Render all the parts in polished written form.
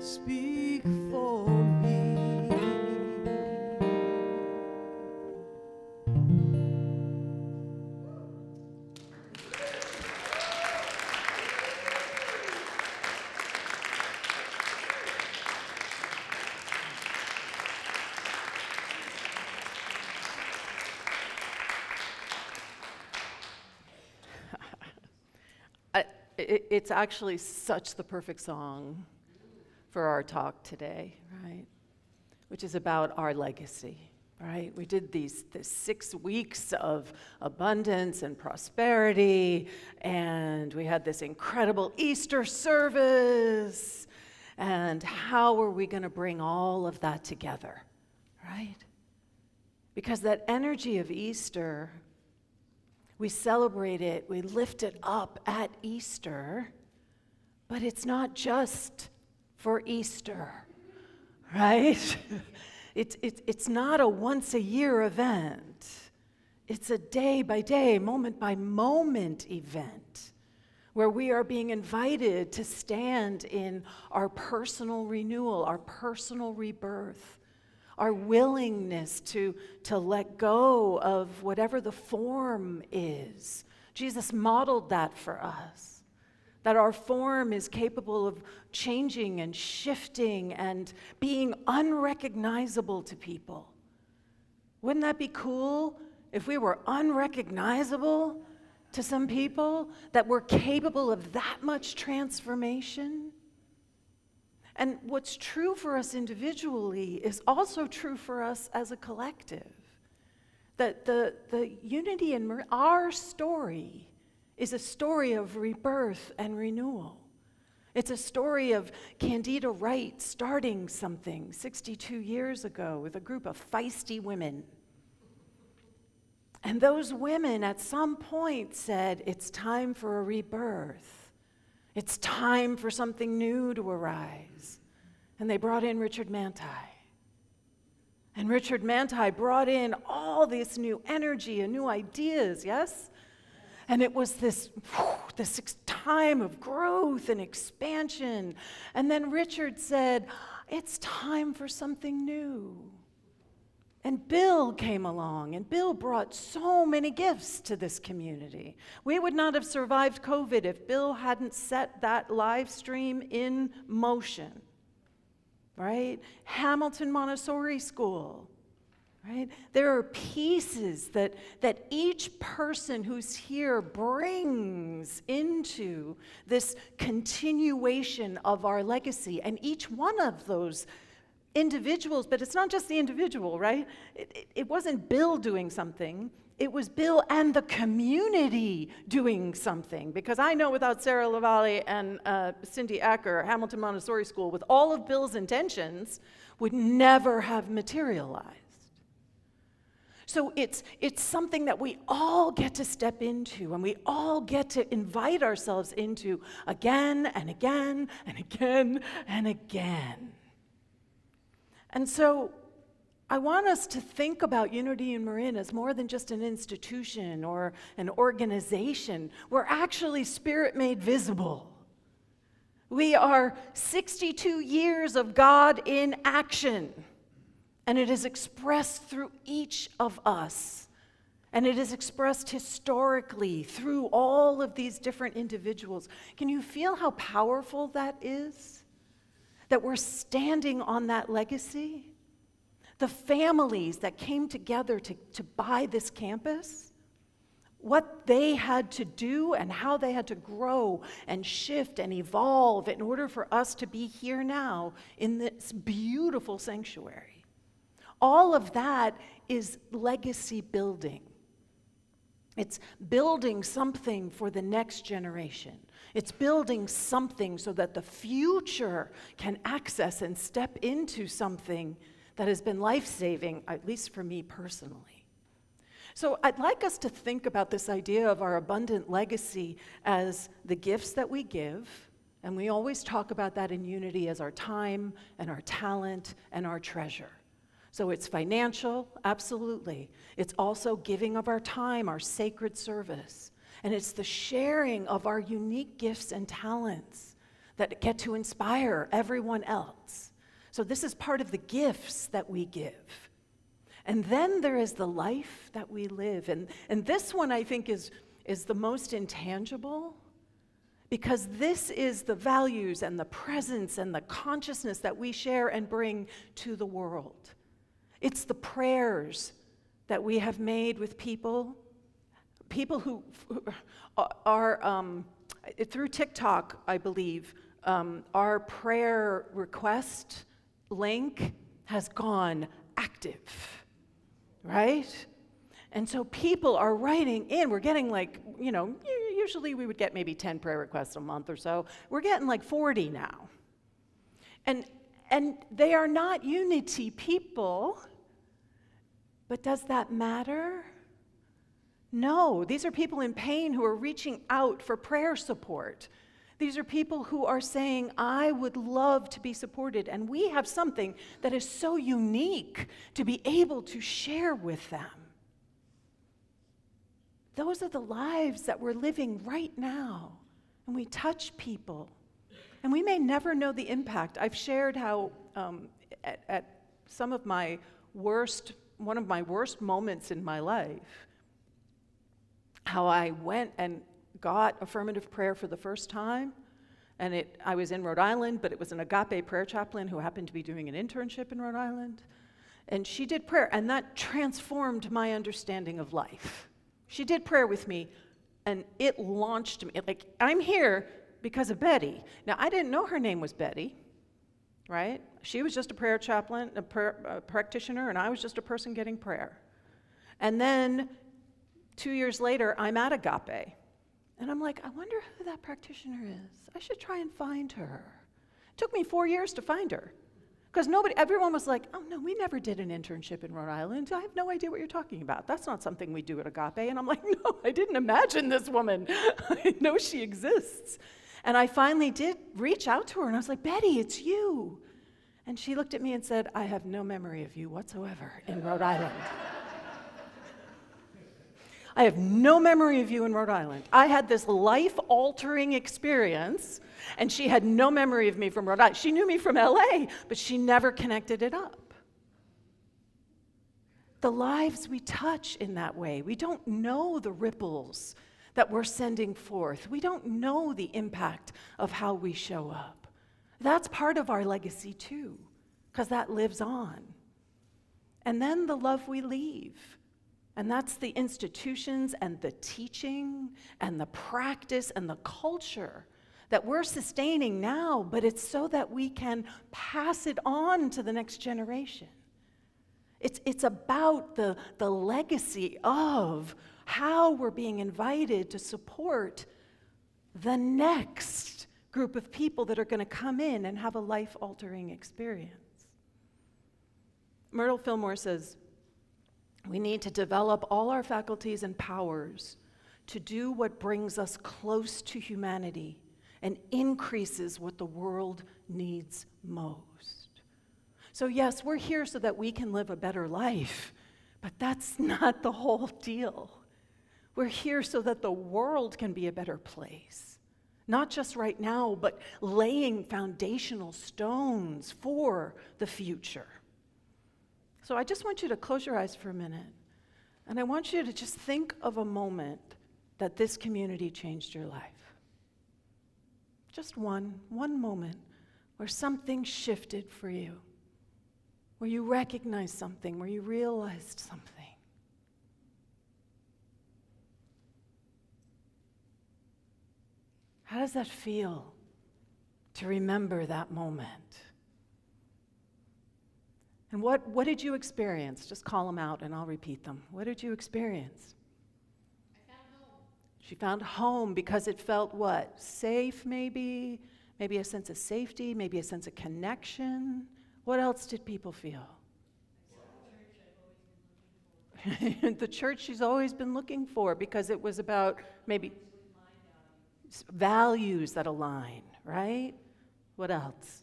speak for me. It's actually such the perfect song for our talk today, right? Which is about our legacy, right? We did this 6 weeks of abundance and prosperity, and we had this incredible Easter service. And how are we going to bring all of that together, right? Because that energy of Easter, we celebrate it, we lift it up at Easter, but it's not just for Easter, right? It's not a once-a-year event. It's a day-by-day, moment-by-moment event where we are being invited to stand in our personal renewal, our personal rebirth, our willingness to let go of whatever the form is. Jesus modeled that for us, that our form is capable of changing and shifting and being unrecognizable to people. Wouldn't that be cool if we were unrecognizable to some people, that we're capable of that much transformation? And what's true for us individually is also true for us as a collective. That the unity in our story is a story of rebirth and renewal. It's a story of Candida Wright starting something 62 years ago with a group of feisty women. And those women at some point said, it's time for a rebirth. It's time for something new to arise. And they brought in Richard Manti. And Richard Manti brought in all this new energy and new ideas, yes? And it was this time of growth and expansion. And then Richard said, it's time for something new. And Bill came along, and Bill brought so many gifts to this community. We would not have survived COVID if Bill hadn't set that live stream in motion, right? Hamilton Montessori School, right? There are pieces that each person who's here brings into this continuation of our legacy, and each one of those individuals, but it's not just the individual, right? It wasn't Bill doing something. It was Bill and the community doing something. Because I know without Sarah Lavallee and Cindy Acker, Hamilton Montessori School, with all of Bill's intentions, would never have materialized. So it's something that we all get to step into, and we all get to invite ourselves into again and again and again and again. And so I want us to think about Unity in Marin as more than just an institution or an organization. We're actually Spirit made visible. We are 62 years of God in action, and it is expressed through each of us. And it is expressed historically through all of these different individuals. Can you feel how powerful that is? That we're standing on that legacy? The families that came together to buy this campus, what they had to do and how they had to grow and shift and evolve in order for us to be here now in this beautiful sanctuary. All of that is legacy building. It's building something for the next generation. It's building something so that the future can access and step into something that has been life-saving, at least for me personally. So I'd like us to think about this idea of our abundant legacy as the gifts that we give, and we always talk about that in Unity as our time and our talent and our treasure. So it's financial, absolutely. It's also giving of our time, our sacred service. And it's the sharing of our unique gifts and talents that get to inspire everyone else. So this is part of the gifts that we give. And then there is the life that we live. And this one, I think, is the most intangible, because this is the values and the presence and the consciousness that we share and bring to the world. It's the prayers that we have made with people who are, through TikTok, I believe, our prayer request link has gone active, right? And so people are writing in. We're getting usually we would get maybe 10 prayer requests a month or so. We're getting like 40 now. And they are not Unity people, but does that matter? No, these are people in pain who are reaching out for prayer support. These are people who are saying, I would love to be supported, and we have something that is so unique to be able to share with them. Those are the lives that we're living right now, and we touch people. And we may never know the impact. I've shared how at some of my one of my worst moments in my life, how I went and got affirmative prayer for the first time. And I was in Rhode Island, but it was an agape prayer chaplain who happened to be doing an internship in Rhode Island. And she did prayer, and that transformed my understanding of life. She did prayer with me, and it launched me. Like, I'm here because of Betty. Now, I didn't know her name was Betty, right? She was just a prayer chaplain, a practitioner, and I was just a person getting prayer. And then 2 years later, I'm at Agape. And I'm like, I wonder who that practitioner is. I should try and find her. It took me 4 years to find her. Because everyone was like, oh no, we never did an internship in Rhode Island. I have no idea what you're talking about. That's not something we do at Agape. And I'm like, no, I didn't imagine this woman. I know she exists. And I finally did reach out to her, and I was like, Betty, it's you. And she looked at me and said, I have no memory of you whatsoever in Rhode Island. I have no memory of you in Rhode Island. I had this life-altering experience, and she had no memory of me from Rhode Island. She knew me from LA, but she never connected it up. The lives we touch in that way, we don't know the ripples that we're sending forth. We don't know the impact of how we show up. That's part of our legacy too, because that lives on. And then the love we leave. And that's the institutions and the teaching and the practice and the culture that we're sustaining now, but it's so that we can pass it on to the next generation. It's about the legacy of how we're being invited to support the next group of people that are going to come in and have a life-altering experience. Myrtle Fillmore says, we need to develop all our faculties and powers to do what brings us close to humanity and increases what the world needs most. So yes, we're here so that we can live a better life, but that's not the whole deal. We're here so that the world can be a better place, not just right now, but laying foundational stones for the future. So I just want you to close your eyes for a minute, and I want you to just think of a moment that this community changed your life. Just one moment where something shifted for you, where you recognized something, where you realized something. How does that feel to remember that moment? And what did you experience? Just call them out and I'll repeat them. What did you experience? I found home. She found home because it felt what? Safe maybe? Maybe a sense of safety, maybe a sense of connection. What else did people feel? The church she's always been looking for, because it was about maybe values that align, right? What else?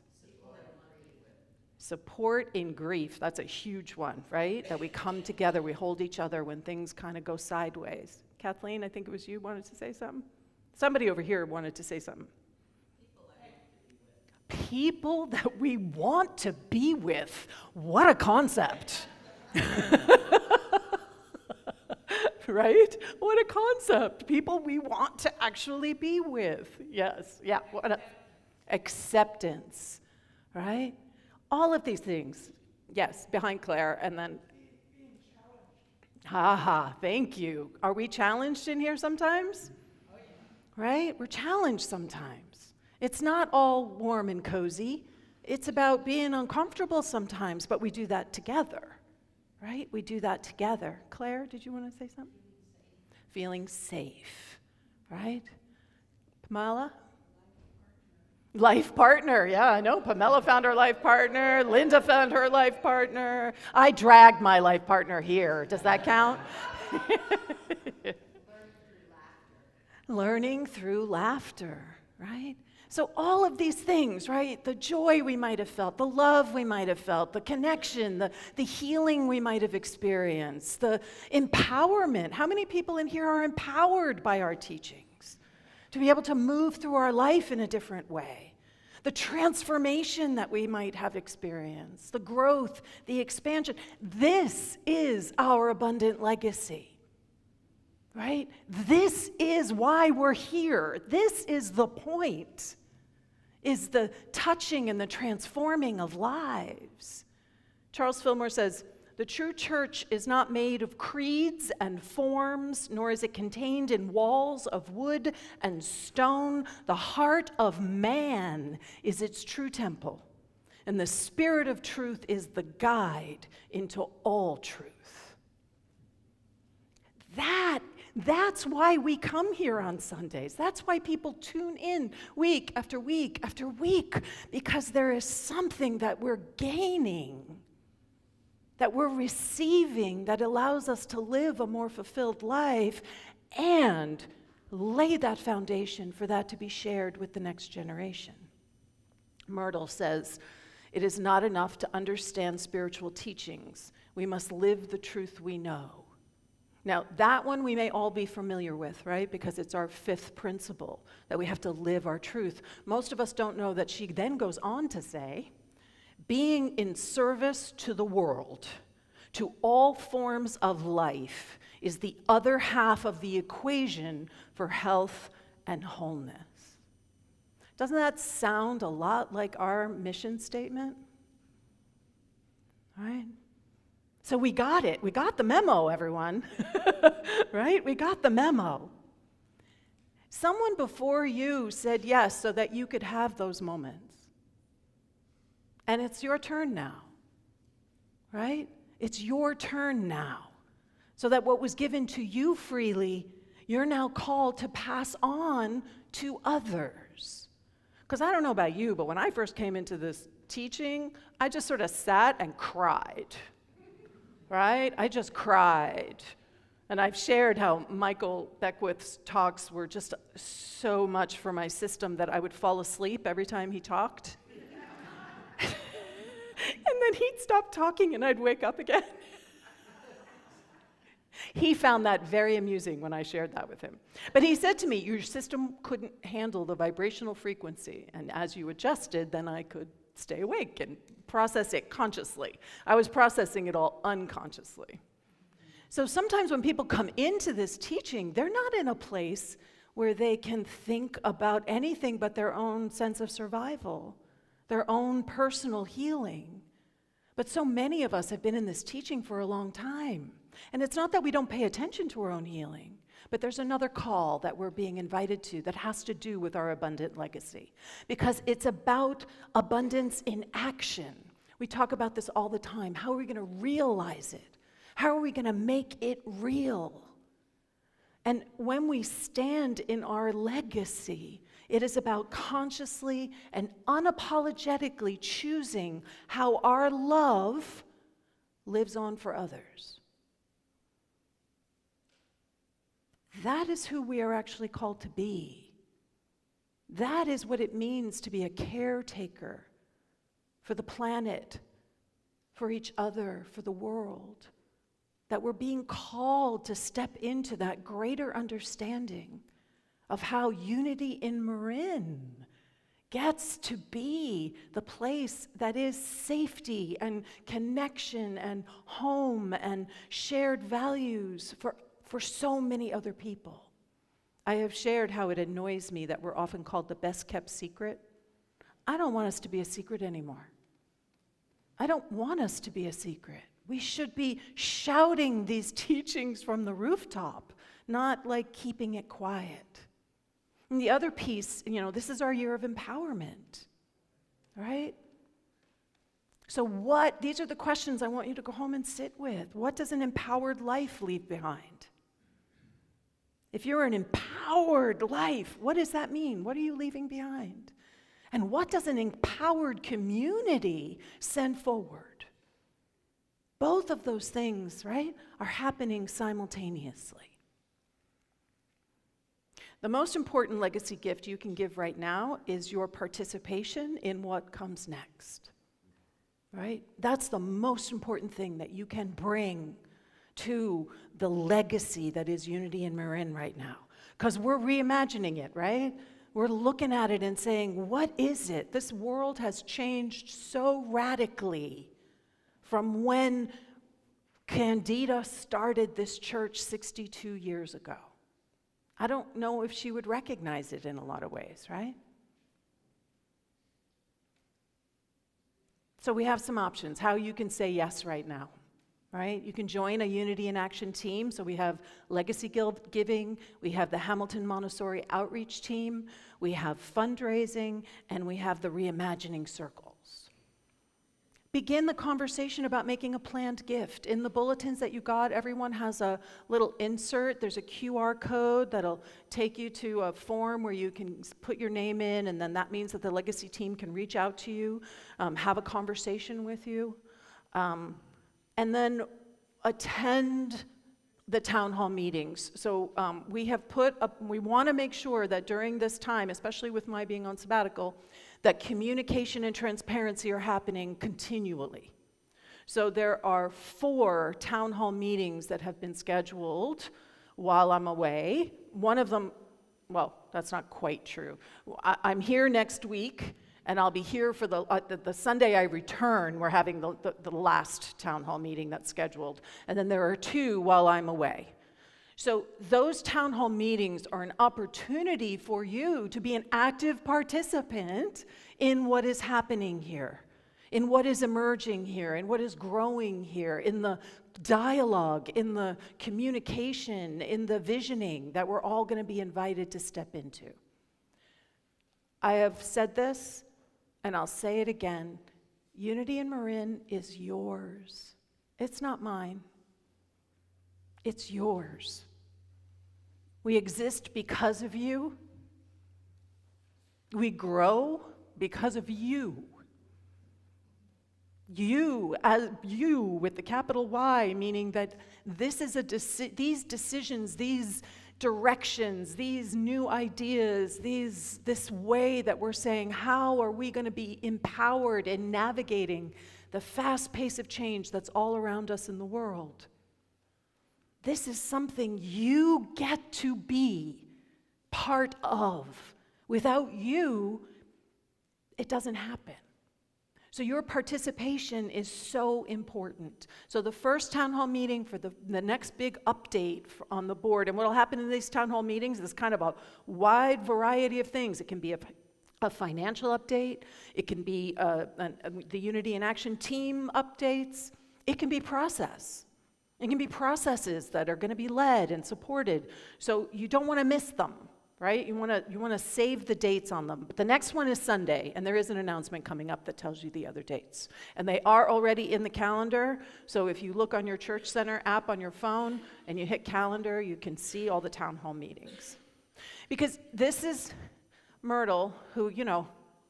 Support in grief. That's a huge one, right? That we come together, we hold each other when things kind of go sideways. Kathleen, I think it was you wanted to say something? Somebody over here wanted to say something. people that we want to be with. What a concept. Right? What a concept. People we want to actually be with. Yes. Yeah. Acceptance. Right? All of these things. Yes, behind Claire, and then. Thank you. Are we challenged in here sometimes? Oh, yeah. Right? We're challenged sometimes. It's not all warm and cozy. It's about being uncomfortable sometimes, but we do that together. Right? We do that together. Claire, did you want to say something? Feeling safe. Right? Pamela? Life partner, yeah, I know. Pamela found her life partner. Linda found her life partner. I dragged my life partner here. Does that count? Learning through laughter, right? So all of these things, right? The joy we might have felt, the love we might have felt, the connection, the healing we might have experienced, the empowerment. How many people in here are empowered by our teachings? To be able to move through our life in a different way. The transformation that we might have experienced, the growth, the expansion. This is our abundant legacy, right? This is why we're here. This is the point, is the touching and the transforming of lives. Charles Fillmore says, the true church is not made of creeds and forms, nor is it contained in walls of wood and stone. The heart of man is its true temple, and the Spirit of truth is the guide into all truth. That's why we come here on Sundays. That's why people tune in week after week after week, because there is something that we're gaining, that we're receiving, that allows us to live a more fulfilled life and lay that foundation for that to be shared with the next generation. Myrtle says, it is not enough to understand spiritual teachings. We must live the truth we know. Now, that one we may all be familiar with, right? Because it's our fifth principle, that we have to live our truth. Most of us don't know that she then goes on to say, being in service to the world, to all forms of life, is the other half of the equation for health and wholeness. Doesn't that sound a lot like our mission statement? Right? So we got it. We got the memo, everyone. Right? We got the memo. Someone before you said yes so that you could have those moments. And it's your turn now, right? It's your turn now. So that what was given to you freely, you're now called to pass on to others. Because I don't know about you, but when I first came into this teaching, I just sort of sat and cried, right? I just cried. And I've shared how Michael Beckwith's talks were just so much for my system that I would fall asleep every time he talked. And then he'd stop talking and I'd wake up again. He found that very amusing when I shared that with him. But he said to me, your system couldn't handle the vibrational frequency, and as you adjusted, then I could stay awake and process it consciously. I was processing it all unconsciously. So sometimes when people come into this teaching, they're not in a place where they can think about anything but their own sense of survival, their own personal healing. But so many of us have been in this teaching for a long time. And it's not that we don't pay attention to our own healing, but there's another call that we're being invited to that has to do with our abundant legacy. Because it's about abundance in action. We talk about this all the time. How are we going to realize it? How are we going to make it real? And when we stand in our legacy, it is about consciously and unapologetically choosing how our love lives on for others. That is who we are actually called to be. That is what it means to be a caretaker for the planet, for each other, for the world. That we're being called to step into that greater understanding of how unity in Marin gets to be the place that is safety and connection and home and shared values for so many other people. I have shared how it annoys me that we're often called the best kept secret. I don't want us to be a secret anymore. I don't want us to be a secret. We should be shouting these teachings from the rooftop, not like keeping it quiet. And the other piece, this is our year of empowerment, right? So these are the questions I want you to go home and sit with. What does an empowered life leave behind? If you're an empowered life, what does that mean? What are you leaving behind? And what does an empowered community send forward? Both of those things, right, are happening simultaneously. The most important legacy gift you can give right now is your participation in what comes next, right? That's the most important thing that you can bring to the legacy that is Unity in Marin right now. Because we're reimagining it, right? We're looking at it and saying, what is it? This world has changed so radically from when Candida started this church 62 years ago. I don't know if she would recognize it in a lot of ways, right? So we have some options, how you can say yes right now, right? You can join a Unity in Action team. So we have Legacy Giving, we have the Hamilton Montessori Outreach Team, we have fundraising, and we have the Reimagining Circles. Begin the conversation about making a planned gift. In the bulletins that you got, everyone has a little insert. There's a QR code that'll take you to a form where you can put your name in, and then that means that the legacy team can reach out to you, have a conversation with you, and then attend the town hall meetings. So we want to make sure that during this time, especially with my being on sabbatical, that communication and transparency are happening continually. So there are 4 town hall meetings that have been scheduled while I'm away. One of them, well, that's not quite true. I'm here next week, and I'll be here for the Sunday I return. We're having the last town hall meeting that's scheduled. And then there are 2 while I'm away. So those town hall meetings are an opportunity for you to be an active participant in what is happening here, in what is emerging here, in what is growing here, in the dialogue, in the communication, in the visioning that we're all going to be invited to step into. I have said this, and I'll say it again. Unity in Marin is yours. It's not mine. It's yours. We exist because of you. We grow because of you. You, as you with the capital Y, meaning that this is these decisions, these directions, these new ideas, this way that we're saying, how are we going to be empowered in navigating the fast pace of change that's all around us in the world? This is something you get to be part of. Without you, it doesn't happen. So your participation is so important. So the first town hall meeting for the next big update on the board, and what will happen in these town hall meetings is kind of a wide variety of things. It can be a financial update. It can be the Unity in Action team updates. It can be process. It can be processes that are going to be led and supported. So you don't want to miss them, right? You want to save the dates on them. But the next one is Sunday, and there is an announcement coming up that tells you the other dates. And they are already in the calendar. So if you look on your Church Center app on your phone and you hit calendar, you can see all the town hall meetings. Because this is Myrtle, who,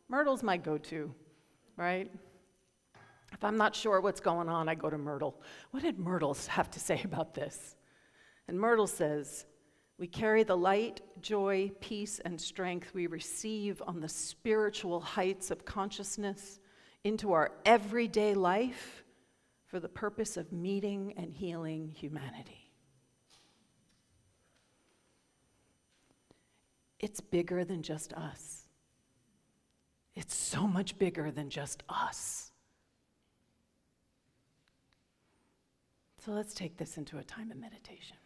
Myrtle's my go-to, right? If I'm not sure what's going on, I go to Myrtle. What did Myrtle have to say about this? And Myrtle says, we carry the light, joy, peace, and strength we receive on the spiritual heights of consciousness into our everyday life for the purpose of meeting and healing humanity. It's bigger than just us. It's so much bigger than just us. So let's take this into a time of meditation.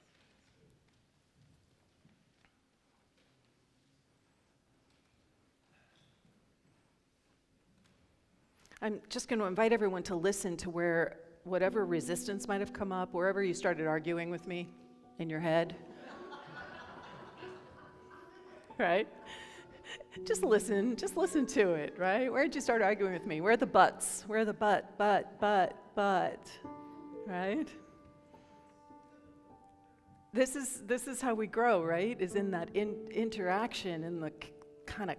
I'm just going to invite everyone to listen to where whatever resistance might have come up, wherever you started arguing with me in your head. Right? Just listen to it, right? Where did you start arguing with me? Where are the buts? Where are the but, right? This is how we grow, right? Is in that interaction, in the kind of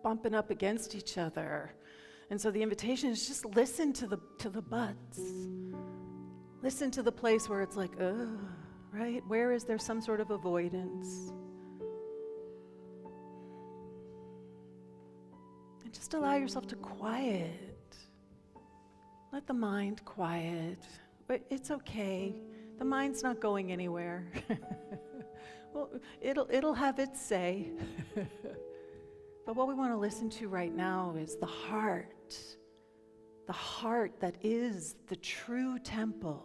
bumping up against each other. And so the invitation is just listen to the buts. Listen to the place where it's like, right? Where is there some sort of avoidance? And just allow yourself to quiet. Let the mind quiet. But it's okay. The mind's not going anywhere. Well, it'll have its say. But what we want to listen to right now is the heart that is the true temple.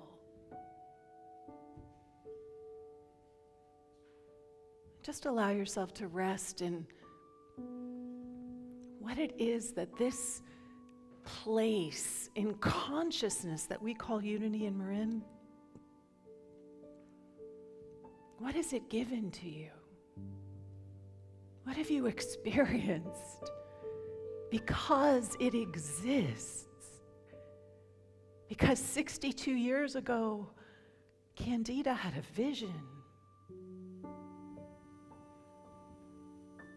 Just allow yourself to rest in what it is that this place in consciousness that we call Unity in Marin, what has it given to you? What have you experienced? Because it exists. Because 62 years ago, Candida had a vision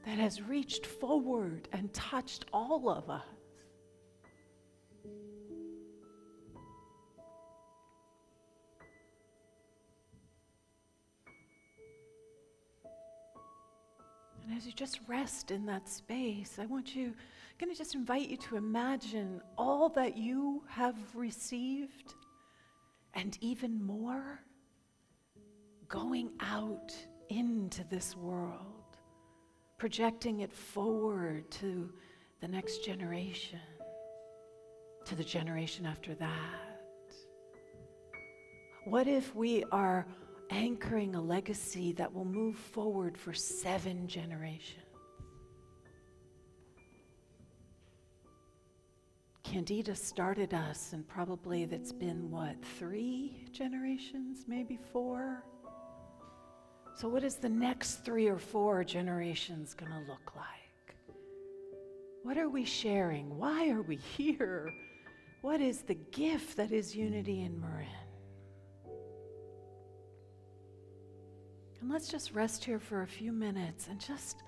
that has reached forward and touched all of us. And as you just rest in that space, I'm going to just invite you to imagine all that you have received and even more going out into this world, projecting it forward to the next generation, to the generation after that. What if we are anchoring a legacy that will move forward for 7 generations? Candida started us, and probably that's been, 3 generations, maybe 4? So what is the next 3 or 4 generations going to look like? What are we sharing? Why are we here? What is the gift that is Unity in Marin? And let's just rest here for a few minutes and just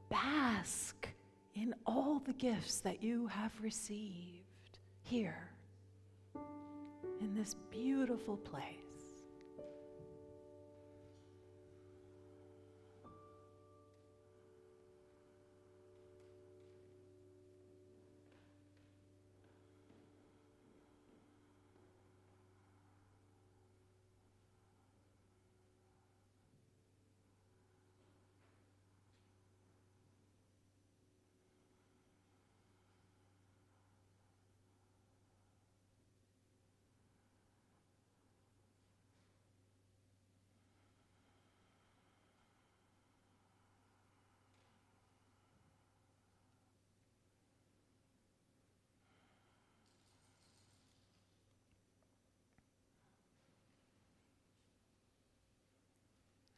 bask in all the gifts that you have received here in this beautiful place.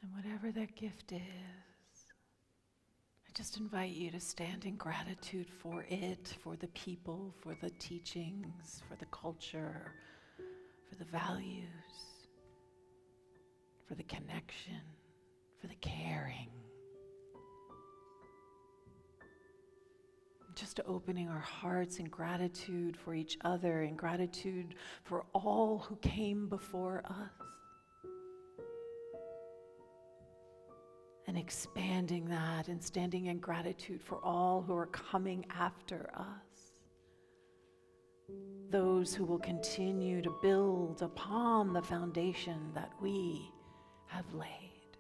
And whatever that gift is, I just invite you to stand in gratitude for it, for the people, for the teachings, for the culture, for the values, for the connection, for the caring. Just opening our hearts in gratitude for each other, in gratitude for all who came before us. And expanding that and standing in gratitude for all who are coming after us. Those who will continue to build upon the foundation that we have laid.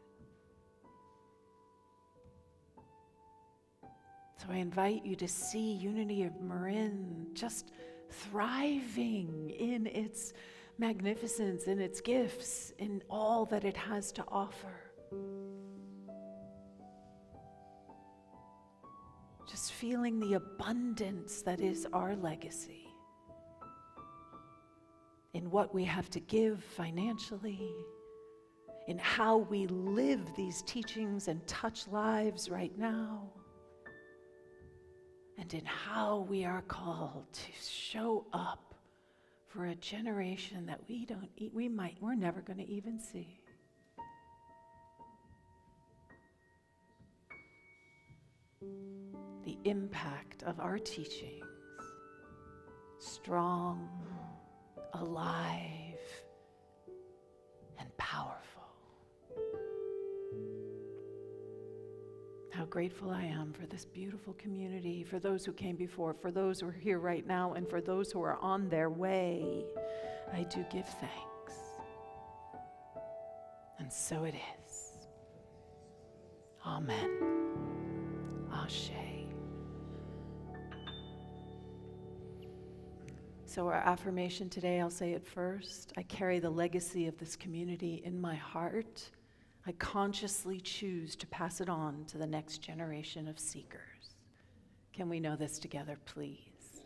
So I invite you to see Unity of Marin just thriving in its magnificence, in its gifts, in all that it has to offer. Just feeling the abundance that is our legacy in what we have to give financially, in how we live these teachings and touch lives right now, and in how we are called to show up for a generation that we're never going to even see. The impact of our teachings, strong, alive, and powerful. How grateful I am for this beautiful community, for those who came before, for those who are here right now, and for those who are on their way. I do give thanks. And so it is. Amen. Ashe. So our affirmation today, I'll say it first. I carry the legacy of this community in my heart. I consciously choose to pass it on to the next generation of seekers. Can we know this together, please?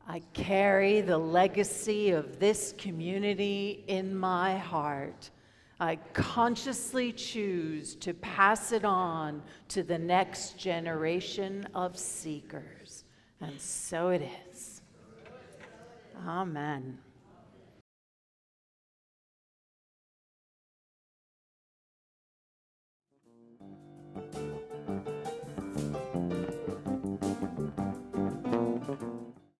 I carry the legacy of this community in my heart. I consciously choose to pass it on to the next generation of seekers. And so it is. Amen.